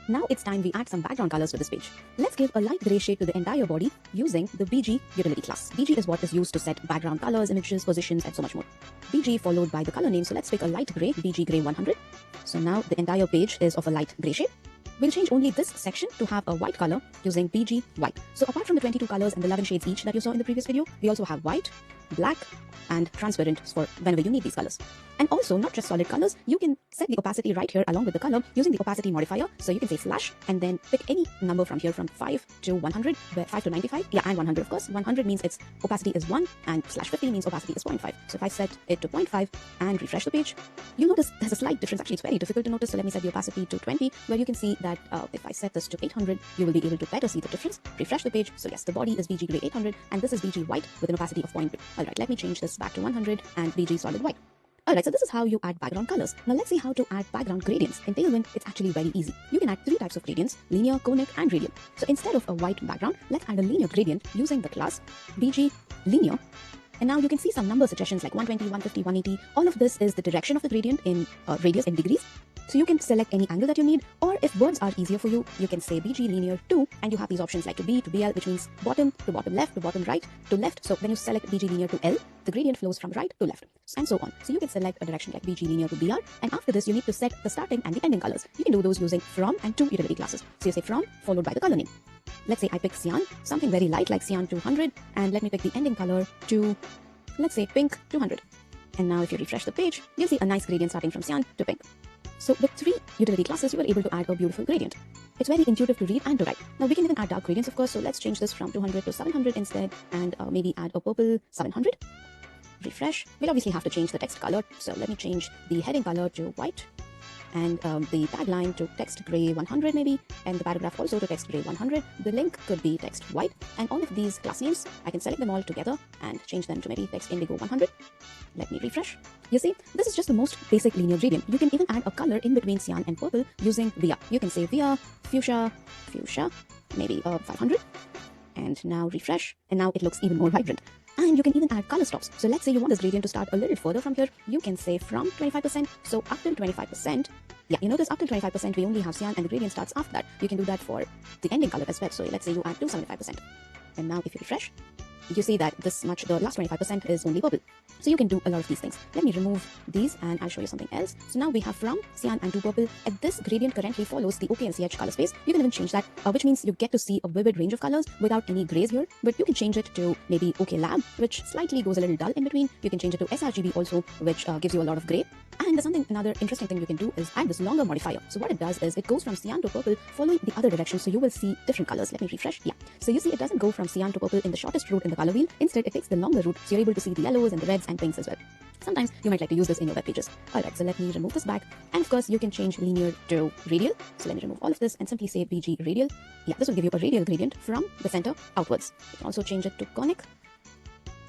Now it's time we add some background colors to this page. Let's give a light gray shade to the entire body using the BG utility class. BG is what is used to set background colors, images, positions, and so much more. BG followed by the color name, so let's pick a light gray, BG gray 100. So now the entire page is of a light gray shade. We'll change only this section to have a white color using BG white. So apart from the 22 colors and the 11 shades each that you saw in the previous video, we also have white, black, and transparent for whenever you need these colors. And also, not just solid colors, you can set the opacity right here along with the color using the opacity modifier. So you can say slash and then pick any number from here from 5 to 100, where 5 to 95, yeah, and 100 of course. 100 means its opacity is 1 and slash 50 means opacity is 0.5. So if I set it to 0.5 and refresh the page, you'll notice there's a slight difference. Actually, it's very difficult to notice. So let me set the opacity to 20, where you can see that if I set this to 800, you will be able to better see the difference. Refresh the page. So yes, the body is BG gray 800 and this is BG white with an opacity of 0.3. Alright, let me change this back to 100 and BG solid white. Alright, so this is how you add background colors. Now let's see how to add background gradients. In Tailwind, it's actually very easy. You can add 3 types of gradients: linear, conic, and radial. So instead of a white background, let's add a linear gradient using the class BG linear. And now you can see some number suggestions like 120, 150, 180. All of this is the direction of the gradient in radius in degrees. So you can select any angle that you need, or if words are easier for you, you can say BG linear 2, and you have these options like to B to BL, which means bottom to bottom left to bottom right to left. So when you select BG linear to L, the gradient flows from right to left, and so on. So you can select a direction like BG linear to BR, and after this you need to set the starting and the ending colors. You can do those using from and to utility classes. So you say from followed by the color name. Let's say I pick cyan, something very light like cyan 200, and let me pick the ending color to, let's say, pink 200. And now if you refresh the page, you'll see a nice gradient starting from cyan to pink. So with 3 utility classes, you are able to add a beautiful gradient. It's very intuitive to read and to write. Now we can even add dark gradients, of course, so let's change this from 200 to 700 instead, and maybe add a purple 700. Refresh. We'll obviously have to change the text color, so let me change the heading color to white, and the tagline to text gray 100 maybe, and the paragraph also to text gray 100. The link could be text white, and all of these class names, I can select them all together and change them to maybe text indigo 100. Let me refresh. You see, this is just the most basic linear gradient. You can even add a color in between cyan and purple using via. You can say via fuchsia, maybe 500. And now refresh, and now it looks even more vibrant. And you can even add color stops. So let's say you want this gradient to start a little further from here. You can say from 25%. So up till 25%. Yeah, you notice up till 25% we only have cyan and the gradient starts after that. You can do that for the ending color as well. So let's say you add to 75%. And now if you refresh, you see that this much, the last 25% is only purple. So you can do a lot of these things. Let me remove these and I'll show you something else. So now we have from, cyan, and to purple, and this gradient currently follows the OKLCH color space. You can even change that, which means you get to see a vivid range of colors without any grays here. But you can change it to maybe OK Lab, which slightly goes a little dull in between. You can change it to sRGB also, which gives you a lot of gray. And there's another interesting thing you can do is add this longer modifier. So what it does is it goes from cyan to purple following the other direction. So you will see different colors. Let me refresh. Yeah. So you see it doesn't go from cyan to purple in the shortest route in the color wheel. Instead, it takes the longer route. So you're able to see the yellows and the reds and pinks as well. Sometimes you might like to use this in your web pages. Alright, so let me remove this back. And of course, you can change linear to radial. So let me remove all of this and simply say BG radial. Yeah, this will give you a radial gradient from the center outwards. You can also change it to conic.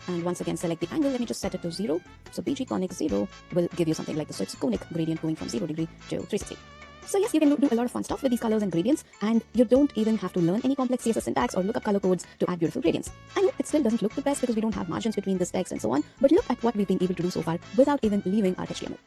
And once again, select the angle. Let me just set it to 0. So BG conic 0 will give you something like this. So it's conic gradient going from 0 degree to 360. So yes, you can do a lot of fun stuff with these colors and gradients, and you don't even have to learn any complex CSS syntax or look up color codes to add beautiful gradients. I know it still doesn't look the best because we don't have margins between this text and so on, but look at what we've been able to do so far without even leaving our HTML.